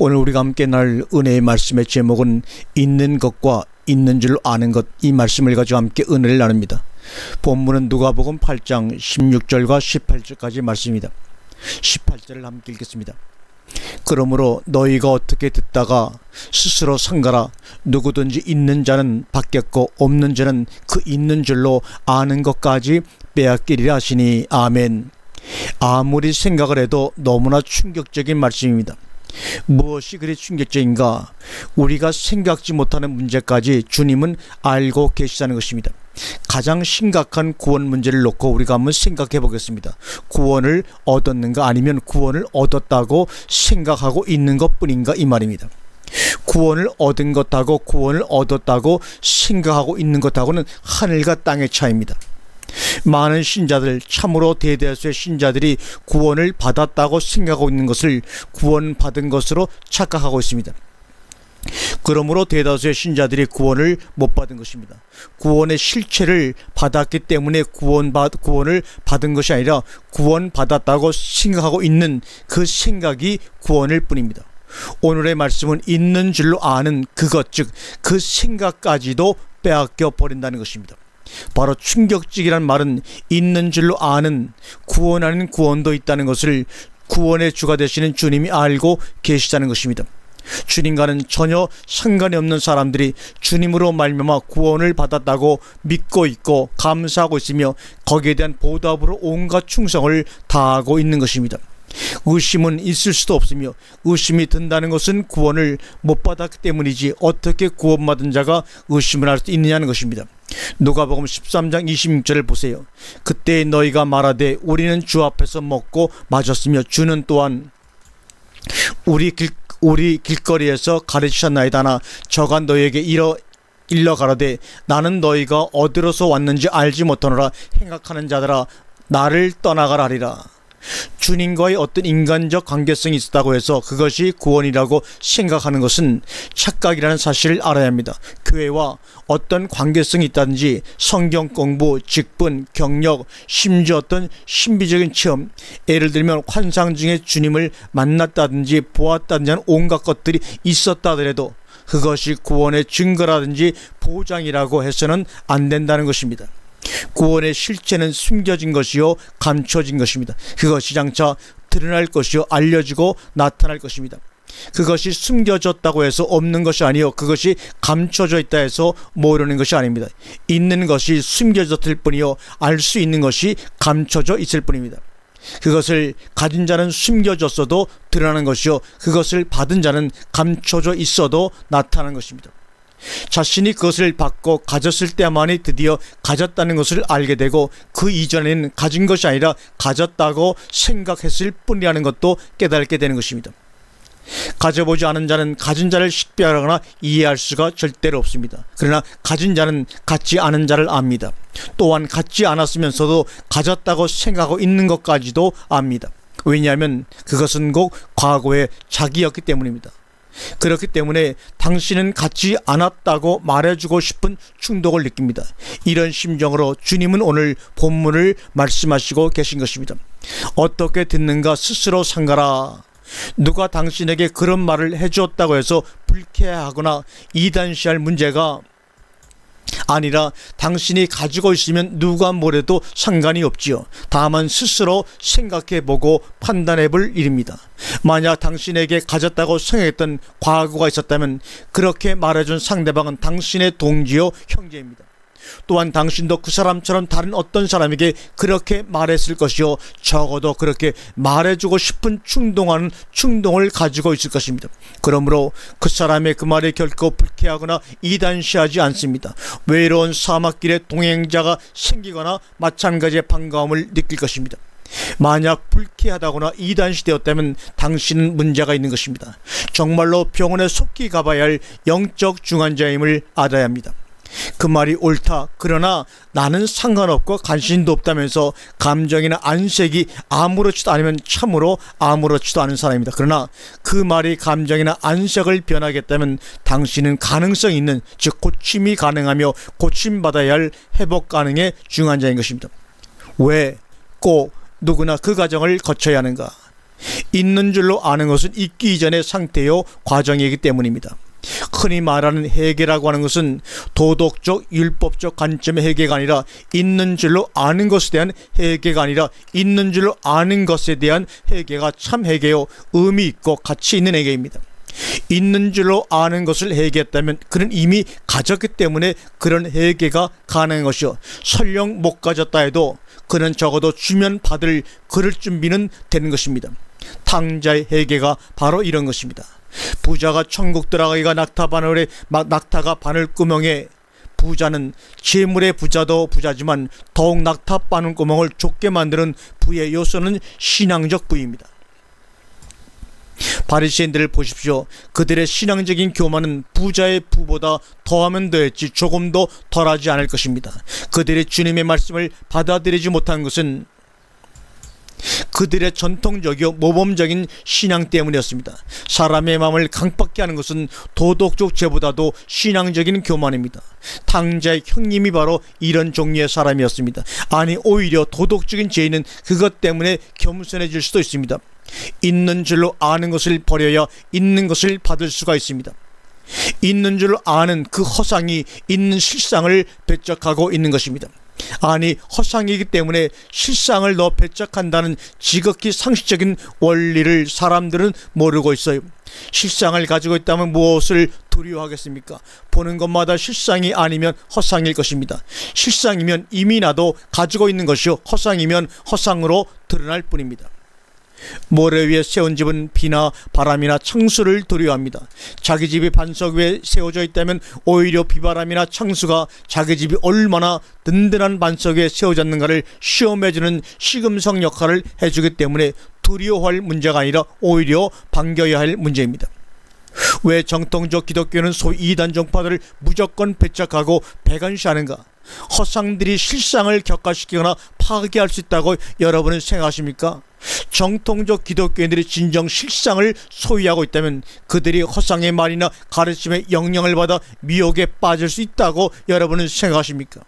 오늘 우리가 함께 나눌 은혜의 말씀의 제목은 있는 것과 있는 줄로 아는 것, 이 말씀을 가지고 함께 은혜를 나눕니다. 본문은 누가복음 8장 16절과 18절까지 말씀입니다. 18절을 함께 읽겠습니다. 그러므로 너희가 어떻게 듣다가 스스로 삼가라. 누구든지 있는 자는 받겠고 없는 자는 그 있는 줄로 아는 것까지 빼앗기리라 하시니. 아멘. 아무리 생각을 해도 너무나 충격적인 말씀입니다. 무엇이 그리 충격적인가? 우리가 생각지 못하는 문제까지 주님은 알고 계시다는 것입니다. 가장 심각한 구원 문제를 놓고 우리가 한번 생각해 보겠습니다. 구원을 얻었는가, 아니면 구원을 얻었다고 생각하고 있는 것뿐인가, 이 말입니다. 구원을 얻은 것하고 구원을 얻었다고 생각하고 있는 것하고는 하늘과 땅의 차이입니다. 많은 신자들, 참으로 대다수의 신자들이 구원을 받았다고 생각하고 있는 것을 구원받은 것으로 착각하고 있습니다. 그러므로 대다수의 신자들이 구원을 못 받은 것입니다. 구원의 실체를 받았기 때문에 구원을 받은 것이 아니라 구원받았다고 생각하고 있는 그 생각이 구원일 뿐입니다. 오늘의 말씀은 있는 줄로 아는 그것, 즉 그 생각까지도 빼앗겨 버린다는 것입니다. 바로 충격적이란 말은 있는 줄로 아는, 구원하는 구원도 있다는 것을 구원의 주가 되시는 주님이 알고 계시다는 것입니다. 주님과는 전혀 상관이 없는 사람들이 주님으로 말미암아 구원을 받았다고 믿고 있고 감사하고 있으며 거기에 대한 보답으로 온갖 충성을 다하고 있는 것입니다. 의심은 있을 수도 없으며 의심이 든다는 것은 구원을 못 받았기 때문이지 어떻게 구원받은 자가 의심을 할 수 있느냐는 것입니다. 누가복음 13장 26절을 보세요. 그때 너희가 말하되 우리는 주 앞에서 먹고 마셨으며 주는 또한 우리 길거리에서 가르치셨나이다나 저가 너희에게 일러 가라되 나는 너희가 어디로서 왔는지 알지 못하노라. 행악하는 자들아 나를 떠나가라 하리라. 주님과의 어떤 인간적 관계성이 있었다고 해서 그것이 구원이라고 생각하는 것은 착각이라는 사실을 알아야 합니다. 교회와 어떤 관계성이 있다든지 성경 공부, 직분, 경력, 심지어 어떤 신비적인 체험, 예를 들면 환상 중에 주님을 만났다든지 보았다든지 하는 온갖 것들이 있었다 하더라도 그것이 구원의 증거라든지 보장이라고 해서는 안 된다는 것입니다. 구원의 실체는 숨겨진 것이요 감춰진 것입니다. 그것이 장차 드러날 것이요 알려지고 나타날 것입니다. 그것이 숨겨졌다고 해서 없는 것이 아니요 그것이 감춰져 있다 해서 모르는 것이 아닙니다. 있는 것이 숨겨졌을 뿐이요 알 수 있는 것이 감춰져 있을 뿐입니다. 그것을 가진 자는 숨겨졌어도 드러나는 것이요 그것을 받은 자는 감춰져 있어도 나타나는 것입니다. 자신이 그것을 받고 가졌을 때만이 드디어 가졌다는 것을 알게 되고 그 이전에는 가진 것이 아니라 가졌다고 생각했을 뿐이라는 것도 깨닫게 되는 것입니다. 가져보지 않은 자는 가진 자를 식별하거나 이해할 수가 절대로 없습니다. 그러나 가진 자는 갖지 않은 자를 압니다. 또한 갖지 않았으면서도 가졌다고 생각하고 있는 것까지도 압니다. 왜냐하면 그것은 곧 과거의 자기였기 때문입니다. 그렇기 때문에 당신은 갖지 않았다고 말해주고 싶은 충동을 느낍니다. 이런 심정으로 주님은 오늘 본문을 말씀하시고 계신 것입니다. 어떻게 듣는가 스스로 삼가라. 누가 당신에게 그런 말을 해주었다고 해서 불쾌하거나 이단시할 문제가 아니라 당신이 가지고 있으면 누가 뭐래도 상관이 없지요. 다만 스스로 생각해보고 판단해볼 일입니다. 만약 당신에게 가졌다고 생각했던 과거가 있었다면 그렇게 말해준 상대방은 당신의 동지요 형제입니다. 또한 당신도 그 사람처럼 다른 어떤 사람에게 그렇게 말했을 것이요 적어도 그렇게 말해주고 싶은 충동을 가지고 있을 것입니다. 그러므로 그 사람의 그 말이 결코 불쾌하거나 이단시하지 않습니다. 외로운 사막길에 동행자가 생기거나 마찬가지의 반가움을 느낄 것입니다. 만약 불쾌하다거나 이단시되었다면 당신은 문제가 있는 것입니다. 정말로 병원에 속히 가봐야 할 영적 중환자임을 알아야 합니다. 그 말이 옳다. 그러나 나는 상관없고 관심도 없다면서 감정이나 안색이 아무렇지도 않으면 참으로 아무렇지도 않은 사람입니다. 그러나 그 말이 감정이나 안색을 변하겠다면 당신은 가능성이 있는, 즉 고침이 가능하며 고침받아야 할 회복 가능의 중환자인 것입니다. 왜 꼭 누구나 그 과정을 거쳐야 하는가? 있는 줄로 아는 것은 있기 이전의 상태요 과정이기 때문입니다. 흔히 말하는 회개라고 하는 것은 도덕적 율법적 관점의 회개가 아니라 있는 줄로 아는 것에 대한 회개가 아니라 있는 줄로 아는 것에 대한 회개가 참 회개요 의미 있고 가치 있는 회개입니다. 있는 줄로 아는 것을 회개했다면 그는 이미 가졌기 때문에 그런 회개가 가능한 것이요, 설령 못 가졌다 해도 그는 적어도 주면 받을 그럴 준비는 되는 것입니다. 탕자의 회개가 바로 이런 것입니다. 부자가 천국 들어가기가 낙타가 바늘구멍에, 부자는 재물의 부자도 부자지만 더욱 낙타 바늘구멍을 좁게 만드는 부의 요소는 신앙적 부입니다. 바리새인들을 보십시오. 그들의 신앙적인 교만은 부자의 부보다 더하면 더했지 조금도 덜하지 않을 것입니다. 그들의 주님의 말씀을 받아들이지 못한 것은 그들의 전통적이요 모범적인 신앙 때문이었습니다. 사람의 마음을 강박케 하는 것은 도덕적 죄보다도 신앙적인 교만입니다. 탕자의 형님이 바로 이런 종류의 사람이었습니다. 아니, 오히려 도덕적인 죄인은 그것 때문에 겸손해질 수도 있습니다. 있는 줄로 아는 것을 버려야 있는 것을 받을 수가 있습니다. 있는 줄로 아는 그 허상이 있는 실상을 배척하고 있는 것입니다. 아니, 허상이기 때문에 실상을 더 배척한다는 지극히 상식적인 원리를 사람들은 모르고 있어요. 실상을 가지고 있다면 무엇을 두려워하겠습니까? 보는 것마다 실상이 아니면 허상일 것입니다. 실상이면 이미 나도 가지고 있는 것이요, 허상이면 허상으로 드러날 뿐입니다. 모래 위에 세운 집은 비나 바람이나 창수를 두려워합니다. 자기 집이 반석 위에 세워져 있다면 오히려 비바람이나 창수가 자기 집이 얼마나 든든한 반석 위에 세워졌는가를 시험해주는 시금석 역할을 해주기 때문에 두려워할 문제가 아니라 오히려 반겨야 할 문제입니다. 왜 정통적 기독교는 소위 이단 종파들을 무조건 배척하고 배관시하는가? 허상들이 실상을 격화시키거나 파괴할 수 있다고 여러분은 생각하십니까? 정통적 기독교인들이 진정 실상을 소유하고 있다면 그들이 허상의 말이나 가르침에 영향을 받아 미혹에 빠질 수 있다고 여러분은 생각하십니까?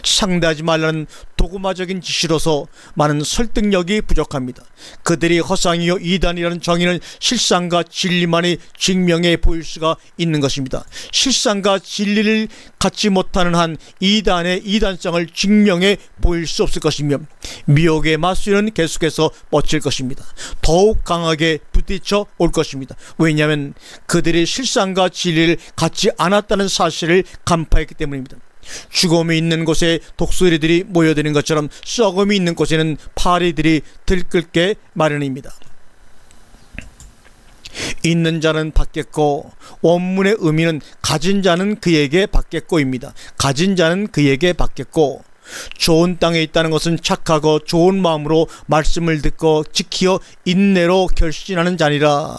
상대하지 말라는 도구마적인 지시로서 많은 설득력이 부족합니다. 그들이 허상이요 이단이라는 정의는 실상과 진리만이 증명해 보일 수가 있는 것입니다. 실상과 진리를 갖지 못하는 한 이단의 이단성을 증명해 보일 수 없을 것이며 미혹의 맞수는 계속해서 뻗칠 것입니다. 더욱 강하게 부딪혀 올 것입니다. 왜냐하면 그들이 실상과 진리를 갖지 않았다는 사실을 간파했기 때문입니다. 죽음이 있는 곳에 독수리들이 모여드는 것처럼 썩음이 있는 곳에는 파리들이 들끓게 마련입니다. 있는 자는 받겠고, 원문의 의미는 가진 자는 그에게 받겠고입니다. 가진 자는 그에게 받겠고, 좋은 땅에 있다는 것은 착하고 좋은 마음으로 말씀을 듣고 지키어 인내로 결신하는 자니라.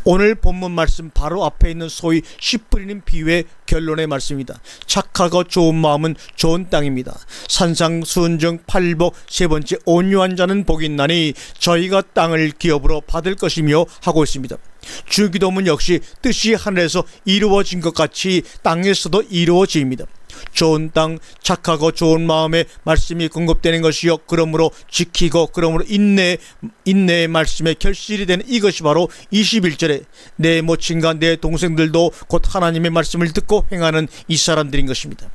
오늘 본문 말씀 바로 앞에 있는 소위 씨 뿌리는 비유의 결론의 말씀입니다. 착하고 좋은 마음은 좋은 땅입니다. 산상수훈중 팔복 세 번째, 온유한 자는 복이 있나니 저희가 땅을 기업으로 받을 것이며 하고 있습니다. 주기도문 역시 뜻이 하늘에서 이루어진 것 같이 땅에서도 이루어집니다. 좋은 땅, 착하고 좋은 마음의 말씀이 공급되는 것이요, 그러므로 지키고 그러므로 인내의 말씀에 결실이 되는 이것이 바로 21절에 내 모친과 내 동생들도 곧 하나님의 말씀을 듣고 행하는 이 사람들인 것입니다.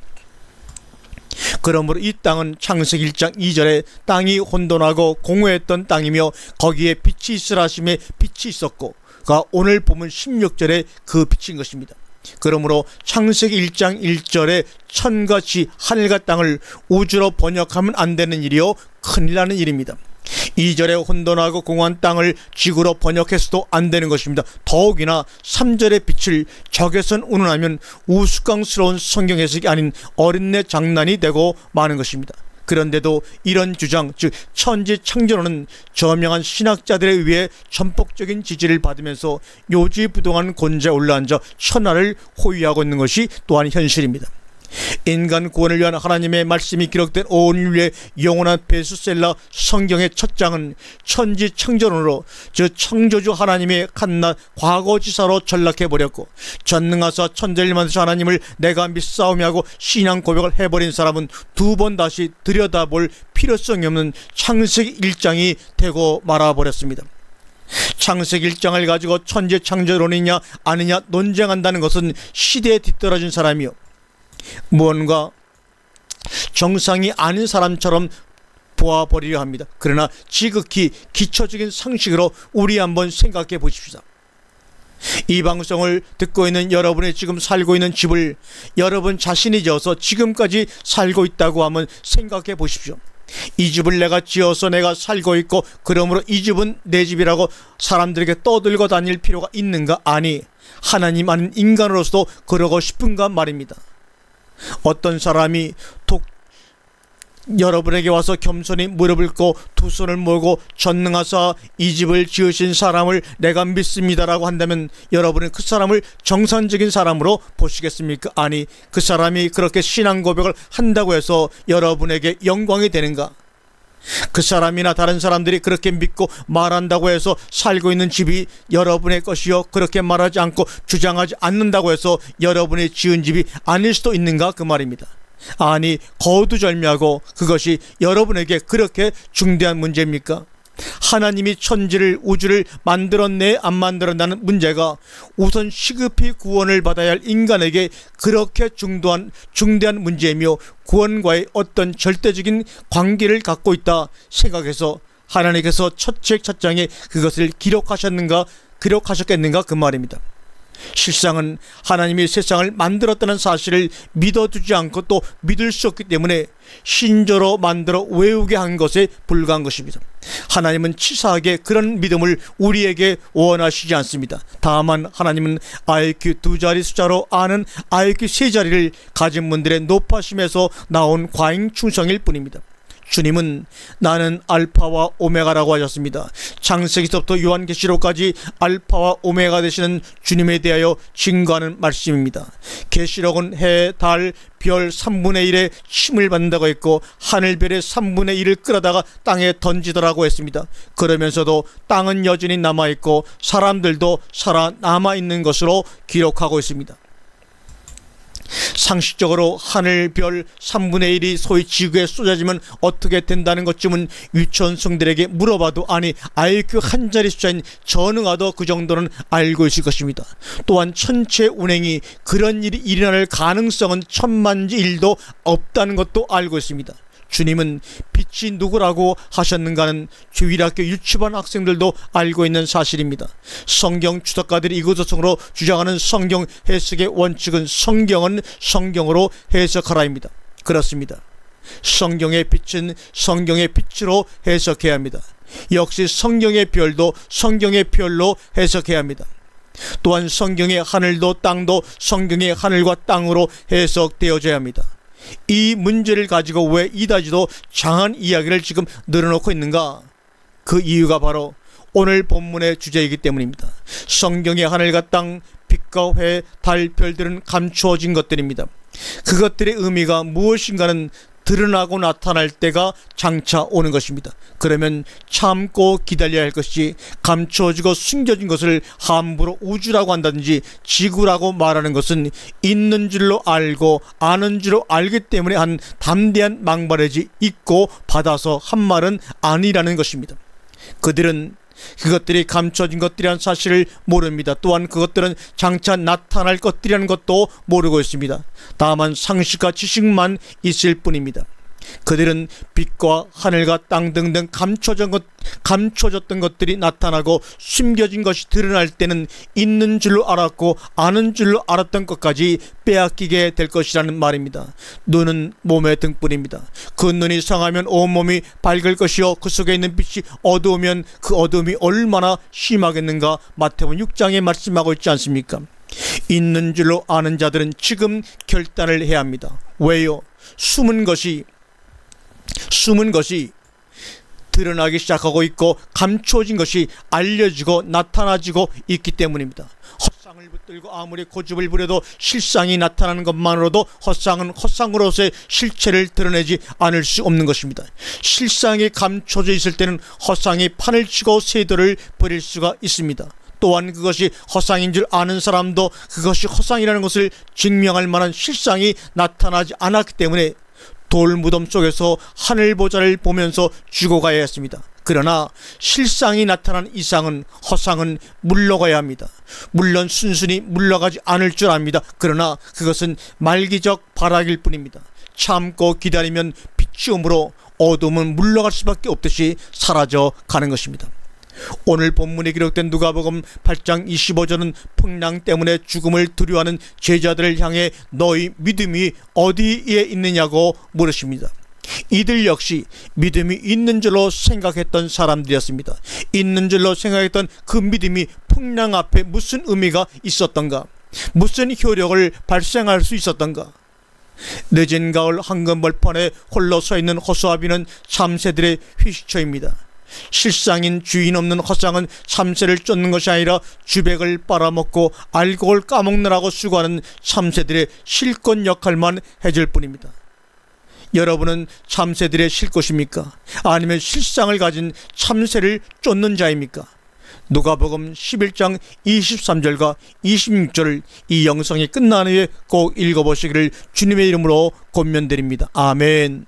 그러므로 이 땅은 창세기 1장 2절에 땅이 혼돈하고 공허했던 땅이며 거기에 빛이 있으라 하심에 빛이 있었고, 오늘 보면 16절에 그 빛인 것입니다. 그러므로 창세기 1장 1절에 천과 지, 하늘과 땅을 우주로 번역하면 안 되는 일이요, 큰일 나는 일입니다. 2절에 혼돈하고 공허한 땅을 지구로 번역해서도 안 되는 것입니다. 더욱이나 3절의 빛을 적외선 운운하면 우스꽝스러운 성경 해석이 아닌 어린애 장난이 되고 마는 것입니다. 그런데도 이런 주장, 즉 천지 창조론은 저명한 신학자들에 의해 전폭적인 지지를 받으면서 요지부동한 곤자에 올라앉아 천하를 호위하고 있는 것이 또한 현실입니다. 인간 구원을 위한 하나님의 말씀이 기록된 온 인류의 영원한 베스트셀러 성경의 첫 장은 천지 창조론으로, 즉 창조주 하나님의 한낱 과거지사로 전락해버렸고, 전능하사 천재를 만드신 하나님을 내가 믿사오며 하고 신앙 고백을 해버린 사람은 두 번 다시 들여다볼 필요성이 없는 창세기 1장이 되고 말아버렸습니다. 창세기 1장을 가지고 천재 창조론이냐 아니냐 논쟁한다는 것은 시대에 뒤떨어진 사람이요, 무언가 정상이 아닌 사람처럼 보아버리려 합니다. 그러나 지극히 기초적인 상식으로 우리 한번 생각해 보십시다. 이 방송을 듣고 있는 여러분이 지금 살고 있는 집을 여러분 자신이 지어서 지금까지 살고 있다고 하면 생각해 보십시오. 이 집을 내가 지어서 내가 살고 있고 그러므로 이 집은 내 집이라고 사람들에게 떠들고 다닐 필요가 있는가? 아니, 하나님 아닌 인간으로서도 그러고 싶은가 말입니다. 어떤 사람이 여러분에게 와서 겸손히 무릎을 꿇고 두 손을 모으고 전능하사 이 집을 지으신 사람을 내가 믿습니다라고 한다면 여러분은 그 사람을 정상적인 사람으로 보시겠습니까? 아니, 그 사람이 그렇게 신앙 고백을 한다고 해서 여러분에게 영광이 되는가? 그 사람이나 다른 사람들이 그렇게 믿고 말한다고 해서 살고 있는 집이 여러분의 것이요, 그렇게 말하지 않고 주장하지 않는다고 해서 여러분이 지은 집이 아닐 수도 있는가? 그 말입니다. 아니, 거두절미하고 그것이 여러분에게 그렇게 중대한 문제입니까? 하나님이 천지를 우주를 만들었네 안 만들었다는 문제가 우선 시급히 구원을 받아야 할 인간에게 그렇게 중대한 문제이며 구원과의 어떤 절대적인 관계를 갖고 있다 생각해서 하나님께서 첫 책 첫 장에 그것을 기록하셨겠는가 그 말입니다. 실상은 하나님이 세상을 만들었다는 사실을 믿어두지 않고 또 믿을 수 없기 때문에 신조로 만들어 외우게 한 것에 불과한 것입니다. 하나님은 치사하게 그런 믿음을 우리에게 원하시지 않습니다. 다만 하나님은 IQ 2자리 숫자로 아는 IQ 3자리를 가진 분들의 높아심에서 나온 과잉 충성일 뿐입니다. 주님은 나는 알파와 오메가라고 하셨습니다. 창세기서부터 요한계시록까지 알파와 오메가 되시는 주님에 대하여 증거하는 말씀입니다. 계시록은 해, 달, 별 3분의 1의 힘을 받는다고 했고 하늘별의 3분의 1을 끌어다가 땅에 던지더라고 했습니다. 그러면서도 땅은 여전히 남아있고 사람들도 살아남아있는 것으로 기록하고 있습니다. 상식적으로 하늘 별 3분의 1이 소위 지구에 쏟아지면 어떻게 된다는 것쯤은 유치원생들에게 물어봐도 아니 IQ 한 자리 숫자인 전응아도 그 정도는 알고 있을 것입니다. 또한 천체 운행이 그런 일이 일어날 가능성은 천만지 1도 없다는 것도 알고 있습니다. 주님은 빛이 누구라고 하셨는가는 주일학교 유치반 학생들도 알고 있는 사실입니다. 성경 주석가들이 이구조성으로 주장하는 성경 해석의 원칙은 성경은 성경으로 해석하라입니다. 그렇습니다. 성경의 빛은 성경의 빛으로 해석해야 합니다. 역시 성경의 별도 성경의 별로 해석해야 합니다. 또한 성경의 하늘도 땅도 성경의 하늘과 땅으로 해석되어져야 합니다. 이 문제를 가지고 왜 이다지도 장한 이야기를 지금 늘어놓고 있는가? 그 이유가 바로 오늘 본문의 주제이기 때문입니다. 성경의 하늘과 땅, 빛과 해, 달, 별들은 감추어진 것들입니다. 그것들의 의미가 무엇인가는 드러나고 나타날 때가 장차 오는 것입니다. 그러면 참고 기다려야 할 것이 감추어지고 숨겨진 것을 함부로 우주라고 한다든지 지구라고 말하는 것은 있는 줄로 알고 아는 줄로 알기 때문에 한 담대한 망발이지 있고 받아서 한 말은 아니라는 것입니다. 그들은 그것들이 감춰진 것들이라는 사실을 모릅니다. 또한 그것들은 장차 나타날 것들이라는 것도 모르고 있습니다. 다만 상식과 지식만 있을 뿐입니다. 그들은 빛과 하늘과 땅 등등 감춰졌던 것들이 나타나고 숨겨진 것이 드러날 때는 있는 줄로 알았고 아는 줄로 알았던 것까지 빼앗기게 될 것이라는 말입니다. 눈은 몸의 등불입니다. 그 눈이 상하면 온몸이 밝을 것이요 그 속에 있는 빛이 어두우면 그 어두움이 얼마나 심하겠는가 마태복음 6장에 말씀하고 있지 않습니까? 있는 줄로 아는 자들은 지금 결단을 해야 합니다. 왜요? 숨은 것이 드러나기 시작하고 있고 감춰진 것이 알려지고 나타나지고 있기 때문입니다. 헛상을 붙들고 아무리 고집을 부려도 실상이 나타나는 것만으로도 헛상은 헛상으로서의 실체를 드러내지 않을 수 없는 것입니다. 실상이 감춰져 있을 때는 헛상이 판을 치고 세도를 벌일 수가 있습니다. 또한 그것이 허상인 줄 아는 사람도 그것이 허상이라는 것을 증명할 만한 실상이 나타나지 않았기 때문에 돌무덤 속에서 하늘보좌를 보면서 죽어가야 했습니다. 그러나 실상이 나타난 이상은 허상은 물러가야 합니다. 물론 순순히 물러가지 않을 줄 압니다. 그러나 그것은 말기적 발악일 뿐입니다. 참고 기다리면 빛이 오므로 어둠은 물러갈 수밖에 없듯이 사라져 가는 것입니다. 오늘 본문에 기록된 누가복음 8장 25절은 풍랑 때문에 죽음을 두려워하는 제자들을 향해 너희 믿음이 어디에 있느냐고 물으십니다. 이들 역시 믿음이 있는 줄로 생각했던 사람들이었습니다. 있는 줄로 생각했던 그 믿음이 풍랑 앞에 무슨 의미가 있었던가? 무슨 효력을 발생할 수 있었던가? 늦은 가을 황금벌판에 홀로 서 있는 호수아비는 참새들의 휘식처입니다. 실상인 주인 없는 허상은 참새를 쫓는 것이 아니라 주백을 빨아먹고 알코올 까먹느라고 수고하는 참새들의 실권 역할만 해줄 뿐입니다. 여러분은 참새들의 실것입니까? 아니면 실상을 가진 참새를 쫓는 자입니까? 누가복음 11장 23절과 26절을 이 영상이 끝난 후에 꼭 읽어보시기를 주님의 이름으로 권면드립니다. 아멘.